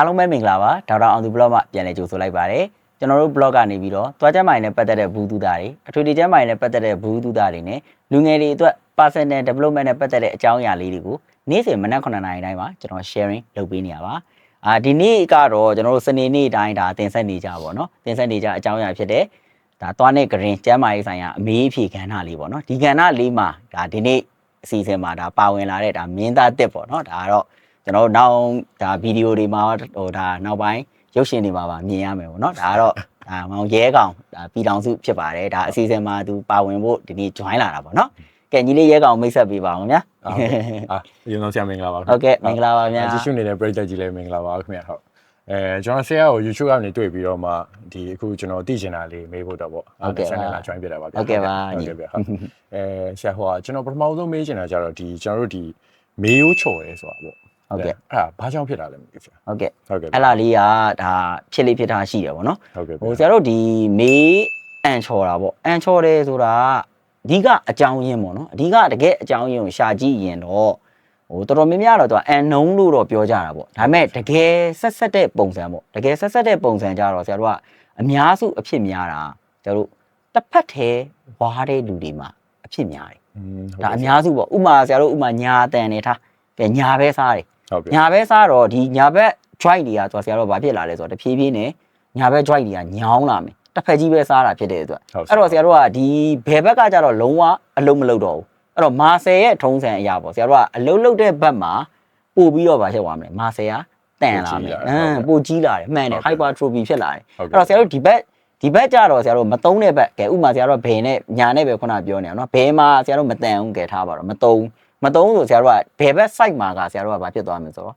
အားလုံးပဲမင်္ဂလာပါဒေါက်တာအောင်သူ blog မှာပြန်လည်ကြိုဆိုလိုက်ပါတယ်ကျွန်တော်တို့ blog ကနေပြီးတော့သွားကျမ်းမိုင်နဲ့ပတ်သက်တဲ့ဘူးတူတာတွေအထွေထွေကျမ်းမိုင်နဲ့ပတ်သက်တဲ့ဘူးတူတာတွေနဲ့လူငယ်တွေအတွက် personal development နဲ့ပတ်သက်တဲ့အကြောင်းအရာလေးတွေကိုနေ့စဉ်မနက်9:00 နာရီတိုင်းမှာကျွန်တော် sharing လုပ်ပေးနေရပါဒီနေ့ကတော့ကျွန်တော်တို့စနေနေ့တိုင်းဒါတင်ဆက်နေကြပါတော့တင်ဆက်နေကြအကြောင်းအရာဖြစ်တဲ့ဒါသွားနဲ့ဂရင်ကျမ်းမာရေးဆိုင်ရာအမေးအဖြေကဏ္ဍလေးပေါ့နော်ဒီကဏ္ဍလေးမှာဒါဒီနေ့အစီအစဉ်မှာဒါပါဝင်လာတဲ့ဒါမင်းသားတစ်ပေါ့နော်ဒါကတော့ကျွန်တော်တို့နောက်ဒါဗီဒီယိုတွေမှာဟိုဒါနောက်ပိုင်းရုပ်ရှင်တွေမှာပါမြင်ရမယ်ပေါ့နော်ဒါကတော့ဒါမောင်ရဲကောင်ဒါပြည်တော်စုဖြစ်ပါတယ်ဒါအစီအစဉ်မှာသူပါဝင်ဖို့ဒီနေ့ join လာတာပေါ့နော်ကဲညီလေးရဲကောင်မိတ်ဆက်ပေးပါအောင်ဗျာရေလုံးဆရာမင်္ဂလာပါဟုတ်ကဲ့မင်္ဂလာပါဗျာကြည့်ရှုနေတဲ့ပရိသတ်ကြီးလည်းမင်္ဂလာပါခင်ဗျာဟုတ်ကျွန်တော်ဆရာကို YouTube ကနေတွေ့ပြီးတော့မှဒီအခုကျွန်တော်သိချင်တာလေးမေးဖို့တော့ပေါ့ဟုတ်ကဲ့ channel လာ join ပြတာပါဗျာဟုတ်ကဲ့ပါညီဟုတ်ကဲ့ဗျာဆရာဟိုကျွန်တော်ပထမဆုံးမေးချင်တာကြတော့ဒီကျွန်တော်တို့ဒီမေးရိုးချော်ရဲဆိုတာပေါ့ဟုတ်ကဲ့အဲ့ဒါဘာကြောင့်ဖြစ်တာလဲမသိဘူးဆရာဟုတ်ကဲ့အဲ့လားလေးကဒါဖြစ်လေးဖြစ်တာရှိတယ်ပေါ့နော်ဟုတ်ကဲ့ဟိုဆရာတို့ဒီမေးအန်ချော်တာပေါ့အန်ချော်တယ်ဆိုတာအဓိကအကြောင်းရင်းပေါ့နော်အဓိကတကယ်အကြောင်းရင်းကိုရှာကြည့်ရင်တော့ဟိုတော်တော်များများတော့သူကအန်နုံလို့တော့ပြောကြတာပေါ့ဒါပေမဲ့တကယ်ဆက်တဲ့ပုံစံပေါ့တကယ်ဆက်တဲ့ပုံစံကြတော့ဆရာတို့ကအများစုအဖြစ်များတာဆရာတို့တစ်ဖက်သေးဝါတဲ့လူတွေမှာအဖြစ်များတယ်ဒါအများစုပေါ့ဥမာဆရာတို့ဥမာညာတန်နေထားကဲညာပဲစားတယ်ညာပဲစားတော့ဒီညာဘက် joint တွေကသူဆရာတို့ဘာဖြစ်လာလဲဆိုတော့တဖြည်းဖြည်းနဲ့ညာဘက် joint တွေကညောင်းလာမယ်တစ်ဖက်ကြီးပဲစားတာဖြစ်တဲ့အတွက်အဲ့တော့ဆရာတို့ကဒီဘယ်ဘက်ကကြတော့လုံးဝအလုံးမလုံးတော့ဘူးအဲ့တော့မာဆယ်ရဲ့ထုံးစံအရာပေါ့ဆရာတို့ကအလုံးလုံးတဲ့ဘက်မှာပို့ပြီးတော့ဗာဖြစ်သွားမယ်မာဆယ်ကတန်လာမယ်ပို့ကြီးလာတယ်မှန်တယ် hypertrophy ဖြစ်လာတယ်အဲ့တော့ဆရာတို့ဒီဘက်ကြတော့ဆရာတို့မသုံးတဲ့ဘက်ကဲဥမာဆရာတို့ဘယ်နဲ့ညာနဲ့ပဲခုနပြောနေအောင်နော်ဘယ်မှာဆရာတို့မတန်အောင်ကဲထားပါတော့မသုံးဆိုဆရာတို့ကဘယ်ဘက် site မှာကဆရာတို့ကဘာဖြစ်သွားမလဲဆိုတော့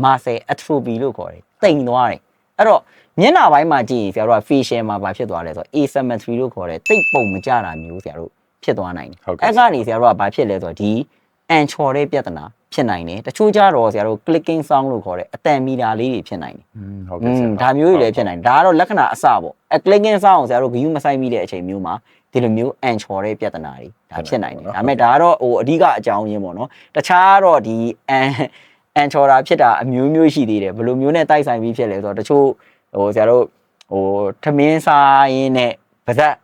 muscle atrophy လို့ခေါ်တယ်တိမ်သွားတယ်အဲ့တော့မျက်နှာပိုင်းမှာကြည့်ရင်ဆရာတို့က facial မှာဘာဖြစ်သွားလဲဆိုတော့ asymmetry လို့ခေါ်တယ်တိတ်ပုံမကြတာမျိုးဆရာတို့ဖြစ်သွားနိုင်တယ်အဲ့ကနေဆရာတို့ကဘာဖြစ်လဲဆိုတော့ဒီအန်ချော်တဲ့ပြဿနာဖြစ်နိုင်တယ်တချို့ကြတော့ဆရာတို့ clicking sound လို့ခေါ်တယ်အတန်မီတာလေးတွေဖြစ်နိုင်တယ်ဟုတ်ကဲ့ဆရာဒါမျိုးတွေလည်းဖြစ်နိုင်တယ်ဒါကတော့လက္ခဏာအစပေါ့အ clicking sound ကိုဆရာတို့ view မဆိုင်မိတဲ့အချိန်မျိုးမှာဒီလိုမျိုးအန်ချော်တဲ့ပြဿနာတွေဒါဖြစ်နိုင်တယ်ဒါပေမဲ့ဒါကတော့ဟိုအဓိကအကြောင်းရင်းပေါ့နော်တခြားတော့ဒီအန်ချော်တာဖြစ်တာအမျိုးမျိုးရှိသေးတယ်ဘယ်လိုမျိုးနဲ့တိုက်ဆိုင်ပြီးဖြစ်လဲဆိုတော့တချို့ဟိုဆရာတို့ဟိုထမင်းစားရင်းနဲ့ပါဇက်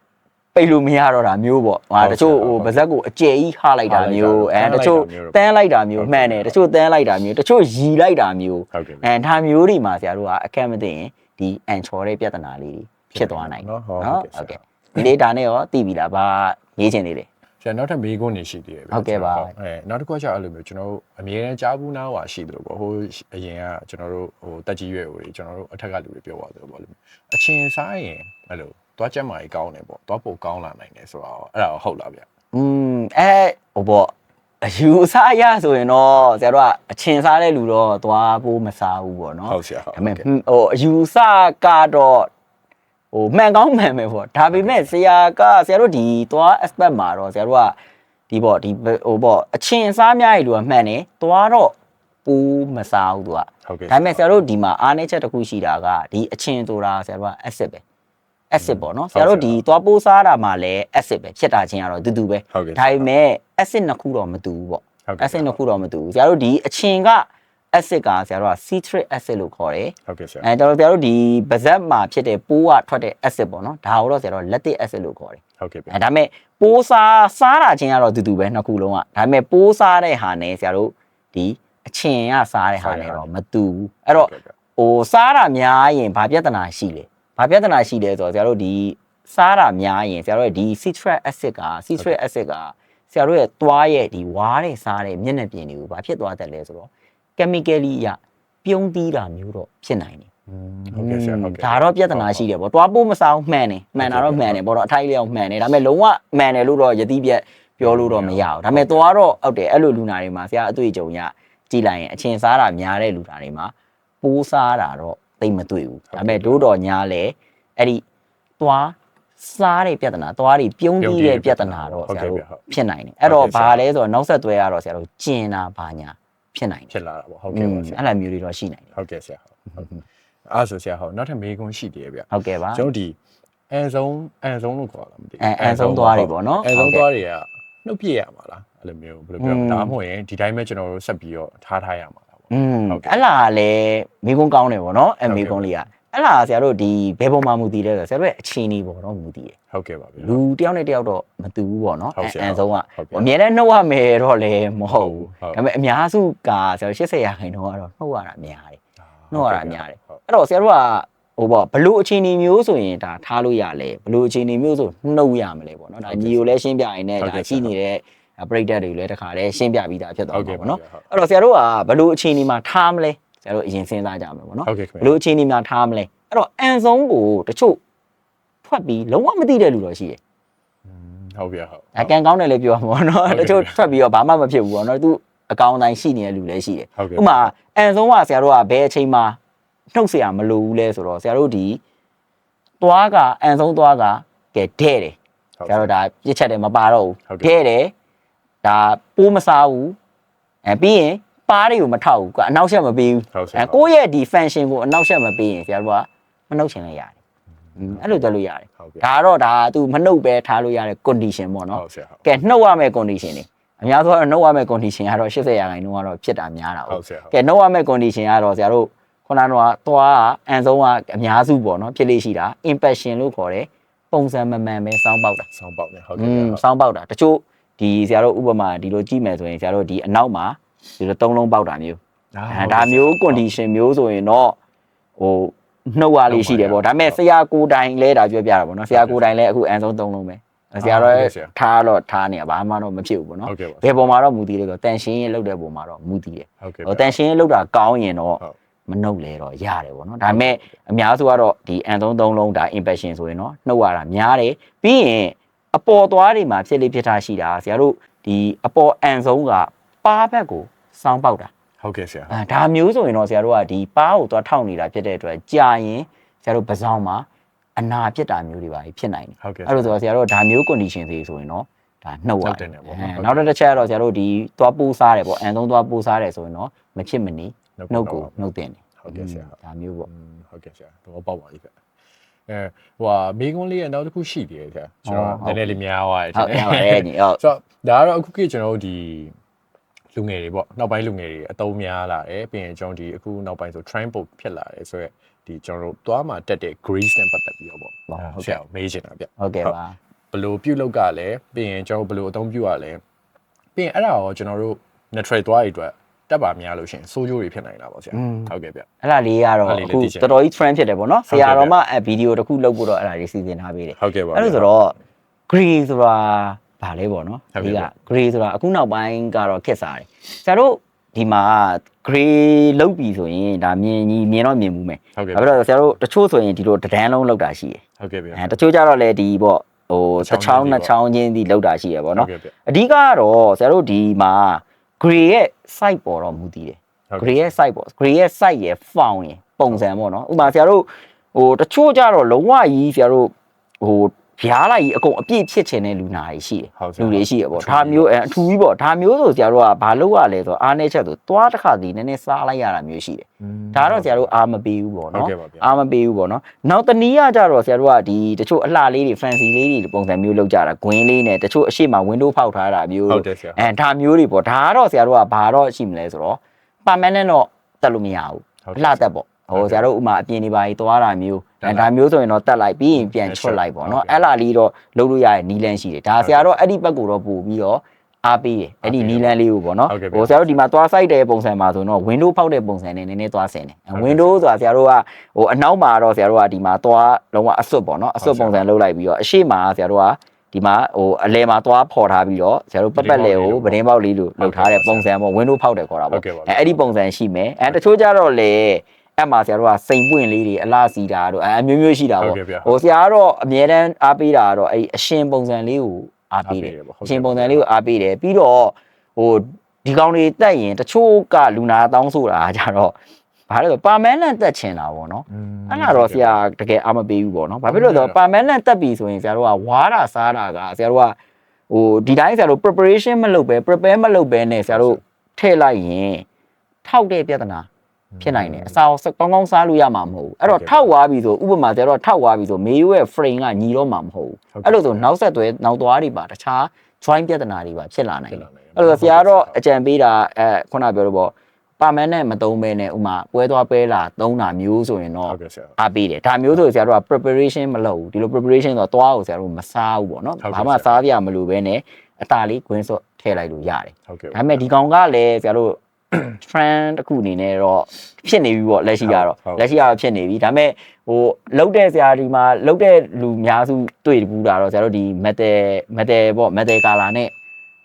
ပိတ်လို့မရတော့တာမျိုးပေါ့ဟာတချို့ဟိုပါဇက်ကိုအကျယ်ကြီးခလိုက်တာမျိုးတချို့တန်းလိုက်တာမျိုးမှန်တယ်တချို့တန်းလိုက်တာမျိုးတချို့ရီလိုက်တာမျိုးဒါမျိုးတွေမှာဆရာတို့ကအခက်မသိရင်ဒီအန်ချော်တဲ့ပြဿနာလေးဖြစ်သွားနိုင်တယ်နော်ဟုတ်ကဲ့ဒီလေးဒါနဲ့ရောသိပြီလားဘာရေးချင်သေးလဲဆရာနောက်ထပ်မေးခွန်းနေရှိသေးတယ်ဟုတ်ကဲ့ပါနောက်တစ်ခုကျအဲ့လိုမျိုးကျွန်တော်တို့အမြဲတမ်းကြားဘူးနားဝါရှိတယ်လို့ပေါ့ဟိုအရင်ကကျွန်တော်တို့ဟိုတက်ကြီးရွယ်တွေကျွန်တော်တို့အထက်ကလူတွေပြောပါသေးတယ်ပေါ့လို့အချင်းစားရင်အဲ့လိုသွားကျက်မာကြီးကောင်းတယ်ပေါ့သွားပိုကောင်းလာနိုင်တယ်ဆိုတော့အဲ့ဒါဟုတ်လားဗျဟိုပေါ့အယူအဆအရဆိုရင်တော့ဆရာတို့ကအချင်းစားတဲ့လူတော့သွားပိုမစားဘူးပေါ့နော်ဟုတ်ဆရာဒါပေမဲ့ဟိုအယူအဆကတော့ဟိုမှန်ကောင်းမှန်မယ်ပေါ့ဒါပေမဲ့ဆရာတို့ဒီသွား aspect မှာတော့ဆရာတို့ကဒီပေါ့ဒီဟိုပေါ့အချင်းစားများကြီးလူကမှန်တယ်သွားတော့ပူမစားဘူးသူကဒါပေမဲ့ဆရာတို့ဒီမှာအားနည်းချက်တစ်ခုရှိတာကဒီအချင်းဆိုတာဆရာတို့က acid ပဲ acid ပေါ့နော်ဆရာတို့ဒီသွားပိုးစားတာမှာလည်း acid ပဲဖြစ်တာချင်းကတော့တူပဲဒါပေမဲ့ acid နှစ်ခုတော့မတူဘူးပေါ့ acid နှစ်ခုတော့မတူဘူးဆရာတို့ဒီအချင်းက acid ကဆရာတို့က citric acid လို့ခေါ်တယ်ဟုတ်ကဲ့ဆရာတော်ဆရာတို့ဒီပါဇက်မှာဖြစ်တဲ့ပိုးကထွက်တဲ့ acid ပေါ့နော်ဒါကိုတော့ဆရာတို့ lactic acid လို့ခေါ်တယ်ဟုတ်ကဲ့ဗျဒါပေမဲ့ပိုးစားတာချင်းကတော့တူပဲနှစ်ခုလုံးကဒါပေမဲ့ပိုးစားတဲ့ဟာနဲ့ဆရာတို့ဒီအချင်းကစားတဲ့ဟာနဲ့တော့မတူဘူးအဲ့တော့ဟိုစားတာများရင်ဘာပြဿနာရှိလဲဘာပြဿနာရှိလဲဆိုတော့ဆရာတို့ဒီစားတာများရင်ဆရာတို့ရဲ့ဒီ citric acid ကဆရာတို့ရဲ့သွားရဲ့ဒီဝါးတဲ့စားတဲ့မျက်နှာပြင်တွေကိုဘာဖြစ်သွားတယ်လဲဆိုတော့ chemically အရပြုံးတီးတာမျိုးတော့ဖြစ်နိုင်တယ်ဟုတ်ကဲ့ဆရာဟုတ်ကဲ့ဒါတော့ပြဿနာရှိတယ်ပေါ့တွားပိုးမစားမှန်တယ်မှန်တာတော့မှန်တယ်ပေါ့တော့အထိုက်လျောက်မှန်တယ်ဒါပေမဲ့လုံးဝမှန်တယ်လို့တော့ယတိပြက်ပြောလို့တော့မရဘူးဒါပေမဲ့တွားတော့ဟုတ်တယ်အဲ့လိုလူနာတွေမှာဆရာအတွေ့အကြုံရကြည်လိုက်ရင်အချင်းစားတာများတဲ့လူနာတွေမှာပိုးစားတာတော့သိမတွေ့ဘူးဒါပေမဲ့တို့တော်ညာလဲအဲ့ဒီတွားစားတဲ့ပြဿနာသွားတွေပြုံးပြီးတဲ့ပြဿနာတော့ဆရာတို့ဖြစ်နိုင်တယ်အဲ့တော့ဘာလဲဆိုတော့နောက်ဆက်တွဲရတော့ဆရာတို့ကျင်တာဘာညာဖြစ်နိုင်တယ်ဖြစ်လာတာပေါ့ဟုတ်ကဲ့ပါဆရာအဲ့လိုမျိုးတွေတော့ရှိနိုင်တယ်ဟုတ်ကဲ့ဆရာဟုတ်အဲ့ဆိုဆရာဟုတ်နောက်ထပ်မေးခွန်းရှိသေးရဲ့ဗျဟုတ်ကဲ့ပါကျွန်တော်ဒီအန်ဆုံးလို့ခေါ်လာမသိဘူးအန်ဆုံးသွားတွေပေါ့နော်အန်ဆုံးသွားတွေကနှုတ်ပြရမှာလားအဲ့လိုမျိုးဘယ်လိုပြောဒါမှမဟုတ်ရင်ဒီတိုင်းပဲကျွန်တော်တို့ဆက်ပြီးတော့ထားရမှာလားပေါ့ အဲ့လာလည်းမိကုန်းကောင်းတယ်ပေါ့နော်အဲ့မိကုန်းလေးကအဲ့လာဆရာတို့ဒီဘယ်ပုံမှမူတည်လဲဆိုဆရာတို့ရဲ့အခြေအနေပေါ့နော်မူတည်တယ် ဟုတ်ကဲ့ပါဗျာ လူတယောက်နဲ့တယောက်တော့မတူဘူးပေါ့နော် ဟုတ်ကဲ့ အန်ဆုံးက ဟုတ်ကဲ့ အမြဲတမ်းနှုတ်ရမယ်တော့လည်းမဟုတ်ဘူး ဟုတ် ဒါပေမဲ့အများစုကဆရာတို့80ရာခိုင်နှုန်းကတော့နှုတ်ရတာများတယ်နှုတ်ရတာများတယ် ဟုတ် အဲ့တော့ဆရာတို့ကဟိုပေါ့ဘလို့အခြေအနေမျိုးဆိုရင်ဒါထားလို့ရလဲဘလို့အခြေအနေမျိုးဆိုနှုတ်ရမလဲပေါ့နော်ဒါညီကိုလည်းရှင်းပြရင်လည်း ဟုတ် ဒါ ကဲ့ ရှိနေတဲ့ပရိသတ်တွေလည်းတခါလည်းရှင်းပြပြီးသားဖြစ်သွား ဟုတ် မှာ ကဲ့ ပေါ့နော် ဟုတ် အဲ့တော့ဆရာတို့ကဘလို့အခြေအနေမှာထားမလဲဆရာတို့အရင်စဉ်းစားကြမယ်ပေါ့နော် ဟုတ်ကဲ့ခင်ဗျာ ဘလို့အခြေအနေမှာထားမလဲအဲ့တော့အန်ဆုံးကိုတချို့ထွက်ပြီးလုံးဝမသိတဲ့လူတော့ရှိတယ် ဟုတ်ဗျာဟုတ် အကန်ကောင်းတယ်လည်းပြောမှာပေါ့နော် ဟုတ် တ ကဲ့ ချို့ထွက်ပြီးတော့ဘာမှမဖြစ်ဘူးပေါ့နော်သူအကောင်တိုင်းရှိနေတဲ့လူလည်းရှိတယ် ဟုတ်ကဲ့ ဥပမာအန်ဆုံးကဆရာတို့ကဘယ်အချိန်မှာနှုတ်เสียမလိုဘူးလဲဆိုတော့ဆရာတို့ဒီသွားကအန်ဆုံးသွားကကဲတဲ့တယ်ဆရာတို့ဒါပြစ်ချက်တယ်မပါတော့ဘူးတဲ့တယ်ဒါပိုးမစားဘူးပြီးရင်ပါးတွေကိုမထောက်ဘူးကအနောက်ဆက်မပေးဘူး ဟုတ်ဆရာ ကိုယ့်ရဲ့ဒီ function ကိုအနောက်ဆက်မပေးရင်ဆရာတို့ကမနှုတ်ချင်လည်းရတယ်အဲ့လိုတက်လို့ရတယ် ဟုတ်ကဲ့ ဒါတော့ဒါ तू မနှုတ်ပဲထားလို့ရတဲ့ condition ပေါ့နော် ဟုတ်ဆရာဟုတ် ကဲနှုတ်ရမယ့် condition တွေအများဆုံးနှုတ်ရမယ့် condition ကတော့80ရာခိုင်နှုန်းကတော့ဖြစ်တာများတာ ဟုတ်ဆရာဟုတ် ကဲနှုတ်ရမယ့် condition ကတော့ဆရာတို့ခုနကတော့သွားအန်ဆုံးကအများစုပေါ့နော်ဖြစ်လေးရှိတာ impassion လို့ခေါ်တယ်ပုံစံမမှန်ပဲစောင်းပေါက်တာ ဆောင်းပေါက်နေဟုတ်ကဲ့ဗျာ စောင်းပေါက်တာတချို့ဒီဆရာတို့ဥပမာဒီလိုကြည့်မယ်ဆိုရင်ဆရာတို့ဒီအနောက်မှာဒီလိုသုံးလုံးပေါက်တာမျိုးဒါမျိုး condition မျိုးဆိုရင်တော့ဟိုနှုတ်ရလေးရှိတယ်ပေါ့ဒါပေမဲ့ဆရာကိုတိုင်လဲဒါပြောပြတာပေါ့နော်ဆရာကိုတိုင်လဲအခုအန်ဆုံးသုံးလုံးပဲဆရာတော့ထားတော့ထားနေဘာမှတော့မဖြစ်ဘူးပေါ့နော် ဟုတ်ကဲ့ပါ ဘယ်ပုံမှာတော့မူတည်တယ်ဆိုတန်ရှင်းရေးလောက်တဲ့ပုံမှာတော့မူတည်တယ် ဟုတ်ကဲ့ ဟိုတန်ရှင်းရေးလောက်တာကောင်းရင်တော့ ဟုတ် မနှုတ်လဲတော့ရတယ်ပေါ့နော်ဒါပေမဲ့အများစုကတော့ဒီအန်သုံးသုံးလုံးဒါ impassion ဆိုရင်တော့နှုတ်ရတာများတယ်ပြီးရင်အပေါ်သွားတွေမှာဖြစ်လေးဖြစ်တာရှိတာဆရာတို့ဒီအပေါ်အန်ဆုံးကပါးဘက်ကိုစောင်းပေါက်တာ ဟုတ်ကဲ့ဆရာ ဒါမျိုးဆိုရင်တော့ဆရာတို့ကဒီပါးကိုသွားထောက်နေတာဖြစ်တဲ့အတွက်ကြာရင်ဆရာတို့ပစောင်းမှာအနာဖြစ်တာမျိုးတွေပါဖြစ်နိုင်တယ် ဟုတ်ကဲ့ အဲ့လိုဆိုတော့ဆရာတို့ဒါမျိုး condition တွေဆိုရင်တော့ဒါနှုတ်ရ ဟုတ် တ တယ် ယ် ပေါ့နော် နောက်တစ်ချက်ကတော့ဆရာတို့ဒီသွားပိုးစားတယ်ပေါ့အန်သုံးသွားပိုးစားတယ်ဆိုရင်တော့မဖြစ်မနေနှုတ်ကိုနှုတ်တင်တယ် ဟုတ်ကဲ့ဆရာ ဒါမျိုးပေါ့ ဟုတ်ကဲ့ဆရာတော့ပေါက်ပါပြီဗျဟိုဟာမိကုန်းလေးရဲ့နောက်တစ်ခုရှိသေးတယ်ဆရာကျွန်တော်နည်းနည်းလေးများသွားတယ် ဟုတ်ရပါတယ်ညီဟုတ် ဆိုတော့ဒါကတော့အခုခေတ်ကျွန်တော်တို့ဒီလူငယ်တွေပေါ့နောက်ပိုင်းလူငယ်တွေအတုံးများလာတယ်ပြီးရင်ကျွန်တော်ဒီအခုနောက်ပိုင်းဆို trend ပို့ဖြစ်လာတယ်ဆိုတော့ဒီကျွန်တော်တို့သွားမှာတက်တဲ့ grace နဲ့ပတ်သက်ပြီးတော့ပေါ့ဆရာမေးချင်တာဗျ ဟုတ်ကဲ့ပါ ဘယ်လိုပြုတ်လောက်ကလဲပြီးရင်ကျွန်တော်ဘယ်လိုအသုံးပြုရလဲပြီးရင်အဲ့ဒါရောကျွန်တော်တို့ natural သွားရတဲ့အတွက်တက်ပါများလို့ရှိရင်စိုးကျိုးတွေဖြစ်နိုင်တာပေါ့ဆရာဟုတ်ကဲ့ဗျ အဲ့ဒါလေးကတော့အခုတော်တော်ကြီး trend ဖြစ်တယ်ပေါ့နော်ဆရာတော်မှဗီဒီယိုတစ်ခုလုပ်ဖို့တော့အဲ့ဒါလေးစီစဉ်ထားပေးတယ် ဟုတ်ကဲ့ပါ အဲ့လိုဆိုတော့ grey ဆိုတာဗာလဲပေါ့နော် ဟုတ်ကဲ့ ဒီက grey ဆိုတာအခုနောက်ပိုင်းကတော့ခက်စားတယ်ဆရာတို့ဒီမှာ grey လုပ်ပြီဆိုရင်ဒါမြင်တော့မြင်မှုမယ် ဟုတ်ကဲ့ ဒါပြီးတော့ဆရာတို့တချို့ဆိုရင်ဒီလိုတဒန်းလုံးလောက်တာရှိတယ် ဟုတ်ကဲ့ဗျ တချို့ကြတော့လေဒီပေါ့ဟိုတစ်ချောင်းနှစ်ချောင်းချင်းဒီလောက်တာရှိရပေါ့နော် ဟုတ်ကဲ့ဗျ အဓိကကတော့ဆရာတို့ဒီမှာ grey ရဲ့ site ပေါ်တော့မူတည်တယ် grey ရဲ့ site ပေါ့ grey ရဲ့ site ရဲ့ font ရဲ့ပုံစံပေါ့နော်ဥပမာဆရာတို့ဟိုတချို့ကြတော့လုံးဝကြီးဆရာတို့ဟိုဗျားလိုက်ကြီးအကုန်အပြည့်ဖြစ်ချင်တဲ့လူနာကြီးရှိတယ်လူတွေရှိရပေါ့ဒါမျိုးအထူးကြီးပေါ့ဒါမျိုးဆိုဆရာတို့ကဘာလုပ်ရလဲဆိုတော့အားနေချက်ဆိုသွားတစ်ခါစီနည်းနည်းစားလိုက်ရတာမျိုးရှိတယ်ဒါတော့ဆရာတို့အားမပေးဘူးပေါ့နော်အားမပေးဘူးပေါ့နော်နောက်တနည်းကကြတော့ဆရာတို့ကဒီတချို့အလှလေးတွေ fancy လေးတွေပုံစံမျိုးလုပ်ကြတာဂွင်းလေးနဲ့တချို့အရှိမ window ဖောက်ထားတာမျိုး ဟုတ်တယ်ဆရာ ဒါမျိုးတွေပေါ့ဒါကတော့ဆရာတို့ကဘာတော့ရှိမလဲဆိုတော့ permanent တော့တက်လို့မရဘူးအလှတက်ပေါ့ဟိုဆရာတို့ဥမာအပြင်နေပါကြီးသွားတာမျိုးဒါမျိုးဆိုရင်တော့တက်လိုက်ပြီးရင်ပြန်ချွတ်လိုက်ပေါ့နော်အဲ့လာလေးတော့လုပ်လို့ရတဲ့နီလန်းရှိတယ်ဒါဆရာတော့အဲ့ဒီဘက်ကိုတော့ပို့ပြီးတော့အားပေးတယ်အဲ့ဒီနီလန်းလေးကိုပေါ့နော်ဟိုဆရာတို့ဒီမှာသွားဆိုင်တဲ့ပုံစံမှာဆိုတော့ window ဖောက်တဲ့ပုံစံနဲ့နည်းနည်းသွားဆင်တယ် window ဆိုတာဆရာတို့ကဟိုအနောက်မှာတော့ဆရာတို့ကဒီမှာသွားလုံးဝအစွတ်ပေါ့နော်အစွတ်ပုံစံလုပ်လိုက်ပြီးတော့အရှိမှာဆရာတို့ကဒီမှာဟိုအလဲမှာသွားဖော်ထားပြီးတော့ဆရာတို့ပတ်လဲကိုဗတင်းပေါက်လေးလိုလုပ်ထားတဲ့ပုံစံပေါ့ window ဖောက်တယ်ခေါ်တာပေါ့အဲ့ဒီပုံစံရှိမယ်တချို့ကြတော့လေအဲ့မှာဆရာတို့ကစိန်ပွင့်လေးတွေအလားစီတာတို့အမျိုးမျိုးရှိတာပေါ့ဟိုဆရာကတော့အမြဲတမ်းအားပေးတာကတော့အဲ့ဒီအရှင်ပုံစံလေးကိုအားပေးတယ်အရှင်ပုံစံလေးကိုအားပေးတယ်ပြီးတော့ဟိုဒီကောင်တွေတက်ရင်တချို့ကလူနာတောင်းဆိုတာကြတော့ဘာလဲဆိုပါမန်လန်တက်ချင်တာပေါ့နော်အဲ့ဒါတော့ဆရာတကယ်အားမပေးဘူးပေါ့နော်ဘာဖြစ်လို့လဲဆိုတော့ပါမန်လန်တက်ပြီဆိုရင်ဆရာတို့ကဝါတာစားတာကဆရာတို့ကဟိုဒီတိုင်းဆရာတို့ preparation မလုပ်ပဲ prepare မလုပ်ပဲနဲ့ဆရာတို့ထည့်လိုက်ရင်ထောက်တဲ့ပြဿနာဖြစ်နိုင်တယ်အစာကောင်းကောင်းစားလို့ရမှာမဟုတ်ဘူးအဲ့တော့ထောက်သွားပြီဆိုဥပမာကျတော့ထောက်သွားပြီဆိုမေယိုရဲ့ frame ကညီတော့မှာမဟုတ်ဘူးအဲ့လိုဆိုနောက်ဆက်တွဲနောက်သွားတွေပါတခြား joint ပြဿနာတွေပါဖြစ်လာနိုင်တယ်အဲ့လိုဆရာကတော့အကြံပေးတာခုနပြောလို့ပေါ့ ပါမန်နဲ့မသုံးဘဲနဲ့ဥမာပွဲသွားပွဲလာသုံးတာမျိုးဆိုရင်တော့ ဟုတ်ကဲ့ဆရာ အားပေးတယ်ဒါမျိုးဆိုဆရာတို့က preparation မလုပ်ဘူးဒီလို preparation ဆိုတော့သွားကိုဆရာတို့မစားဘူးပေါ့နော်ဘာမှစားပြမလို့ပဲနဲ့အသာလေး green sauce ထည့်လိုက်လို့ရတယ် ဟုတ်ကဲ့ ဒါပေမဲ့ဒီကောင်ကလည်းဆရာတို့ trend တစ်ခုအနေနဲ့တော့ဖြစ်နေပြီပေါ့လက်ရှိကတော့ဖြစ်နေပြီဒါပေမဲ့ဟိုလုတ်တဲ့ဆရာဒီမှာလုတ်တဲ့လူများစုတွေ့ဘူးတာတော့ဆရာတို့ဒီ metal ပေါ့ metal color နဲ့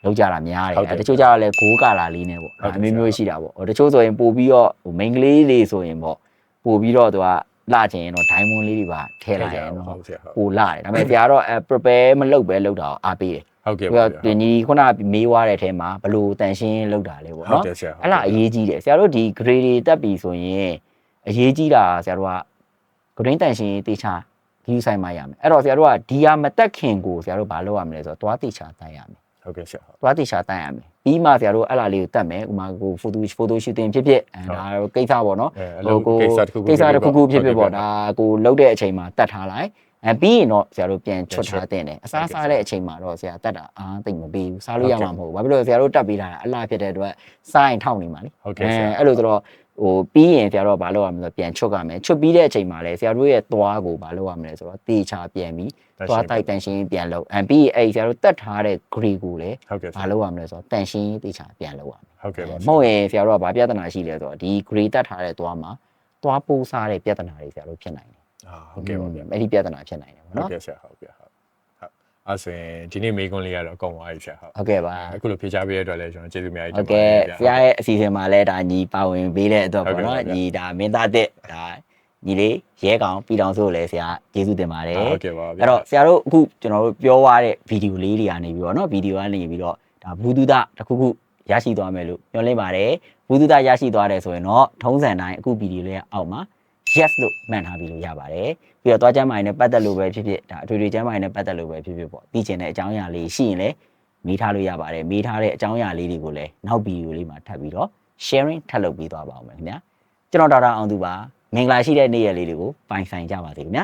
လောက်ကြတာများတယ်တချို့ကြတော့လဲgold color လေးနဲ့ပေါ့အမျိုးမျိုးရှိတာပေါ့တချို့ဆိုရင်ပို့ပြီးတော့ဟို main ကလေးတွေဆိုရင်ပေါ့ပို့ပြီးတော့သူကလှချင်ရင်တော့ diamond လေးတွေပါထည့်လိုက်ရင်တော့ပိုလှတယ်ဒါပေမဲ့ဆရာတော့ prepare မလုပ်ပဲလုပ်တာအားပေးတယ် ဟုတ်ကဲ့ ဒီညီခုနမေးွားတဲ့အထဲမှာဘလို့တန်ရှင်းလောက်တာလဲပေါ့နော်အဲ့လားအရေးကြီးတယ်ဆရာတို့ဒီ grade တွေတက်ပြီဆိုရင်အရေးကြီးတာဆရာတို့က grade တန်ရှင်းတေချာဒီဆိုင်မှာရမယ်အဲ့တော့ဆရာတို့ကဒီဟာမတက်ခင်ကိုဆရာတို့ဘာလုပ်ရမလဲဆိုတော့သွားတေချာတက်ရမယ်ဟုတ်ကဲ့ဆရာ သွားတေချာတက်ရမယ်ပြီးမှဆရာတို့အဲ့လားလေးကိုတက်မယ်ဥမာကို photo shooting ဖြစ်ဖြစ်ဒါကိစ္စပေါ့နော်ကိစ္စတစ်ခုခုဖြစ်ဖြစ်ပေါ့ဒါကိုလောက်တဲ့အချိန်မှာတက်ထားလိုက်ပြီးရင်တော့ဆရာတို့ပြန်ချွတ်ထားတဲ့အစားစားတဲ့အချိန်မှာတော့ဆရာတက်တာသိမပေးဘူးစားလို့ရမှာမဟုတ်ဘူးဘာဖြစ်လို့ဆရာတို့တက်ပေးတာအလားဖြစ်တဲ့အတွက်စားရင်ထောက်နေမှာလေအဲ့လိုဆိုတော့ဟိုပြီးရင်ဆရာတို့ကဘာလုပ်ရမလဲပြန်ချွတ်ရမယ်ချွတ်ပြီးတဲ့အချိန်မှာလည်းဆရာတို့ရဲ့သွားကိုဘာလုပ်ရမလဲဆိုတော့တေချာပြန်ပြီးသွားတိုက်တန်ရှင်းပြန်လုပ်ပြီးအဲ့ဆရာတို့တက်ထားတဲ့ grade ကိုလည်းဘာလုပ်ရမလဲဆိုတော့တန်ရှင်းတေချာပြန်လုပ်ရမယ်ဟုတ်ကဲ့ပါမဟုတ်ရင်ဆရာတို့ကဘာပြဿနာရှိလဲဆိုတော့ဒီ grade တက်ထားတဲ့သွားမှာသွားပိုးစားတဲ့ပြဿနာတွေဆရာတို့ဖြစ်နိုင်တယ်ဟုတ်ကဲ့ပါဗျာအဲ့ဒီပြဿနာဖြစ်နိုင်တယ်ပေါ့နော်ဟုတ်ကဲ့ဆရာဟုတ်ကဲ့ဟုတ်အဲ့ဆိုရင်ဒီနေ့မေးခွန်းလေးကတော့အကုန်သွားပြီဆရာဟုတ်ကဲ့ပါအခုလိုဖြေချပေးရတဲ့အတွက်လည်းကျွန်တော်ကျေးဇူးအများကြီးတင်ပါတယ်ဟုတ်ကဲ့ဆရာရဲ့အစီအစဉ်မှာလည်းဒါညီပါဝင်ပေးတဲ့အတွက်ပေါ့နော်ညီဒါမင်းသားတဲ့ဒါညီလေးရဲကောင်ပြည်တော်ဆိုလည်းဆရာကျေးဇူးတင်ပါတယ်ဟုတ်ကဲ့ပါဗျာအဲ့တော့ဆရာတို့အခုကျွန်တော်တို့ပြောသွားတဲ့ဗီဒီယိုလေးတွေကနေပြီးတော့နော်ဗီဒီယိုကနေပြီးတော့ဒါဘူးတုဒတစ်ခုခုရရှိသွားမယ်လို့ပြောလင်းပါတယ်ဘူးတုဒရရှိသွားတယ်ဆိုရင်တော့ထုံးစံတိုင်းအခုဗီဒီယိုလေးအောက်မှာyes လို့မှန်ထားပြီးလို့ရပါတယ်ပြီးတော့သွားကျမ်းမာရင်လည်းပတ်သက်လို့ပဲဖြစ်ဖြစ်ဒါအထွေထွေကျမ်းမာရင်လည်းပတ်သက်လို့ပဲဖြစ်ဖြစ်ပေါ့သိချင်တဲ့အကြောင်းအရာလေးရှိရင်လည်းမေးထားလို့ရပါတယ်မေးထားတဲ့အကြောင်းအရာလေးတွေကိုလည်းနောက်ဗီဒီယိုလေးမှာထပ်ပြီးတော့ sharing ထပ်လုပ်ပေးသွားပါအောင်မယ်ခင်ဗျာကျွန်တော်ဒေါက်တာအောင်သူပါမင်္ဂလာရှိတဲ့နေ့ရက်လေးတွေကိုပိုင်ဆိုင်ကြပါစေခင်ဗျာ